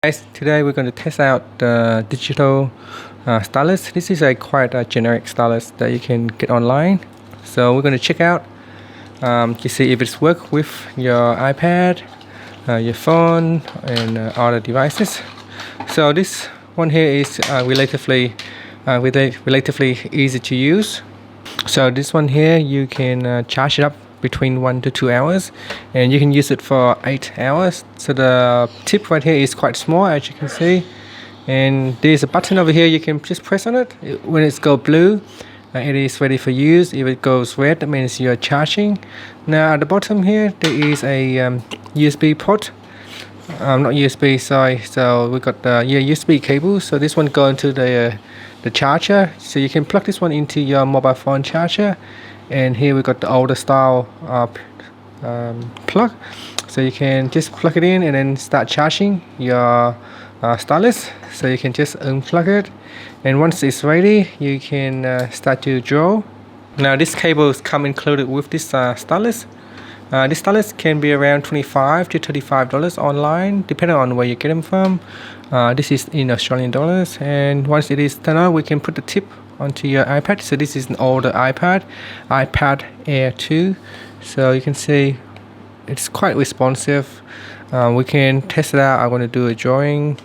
Guys, today we're going to test out the digital stylus. This is a quite a generic stylus that you can get online. So we're going to check out to see if it's work with your iPad, your phone, and other devices. So this one here is relatively easy to use. So this one here you can charge it up between 1 to 2 hours, and you can use it for 8 hours. So the tip right here is quite small, as you can see, and there's a button over here. You can just press on it. When it's go blue, it is ready for use. If it goes red, that means you're charging. Now at the bottom here there is a USB port, not USB, sorry. So we got the USB cable. So this one goes into the charger, so you can plug this one into your mobile phone charger. And here we got the older style plug, so you can just plug it in and then start charging your stylus. So you can just unplug it, and once it's ready you can start to draw. Now this cable is come included with this stylus. This stylus can be around $25 to $35 online, depending on where you get them from. This is in Australian dollars, and once it is turned on, we can put the tip onto your iPad. So this is an older iPad Air 2. So you can see it's quite responsive. We can test it out. I'm going to do a drawing.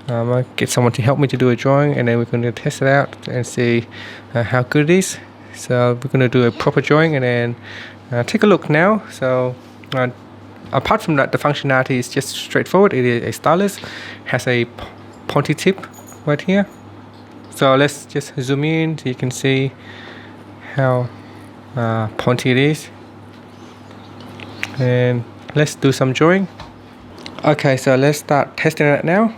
I'll get someone to help me to do a drawing, and then we're going to test it out and see how good it is. So we're going to do a proper drawing and then take a look now. So apart from that, the functionality is just straightforward. It is a stylus, has a pointy tip right here. So let's just zoom in so you can see how pointy it is, and let's do some drawing. Okay, so let's start testing it now.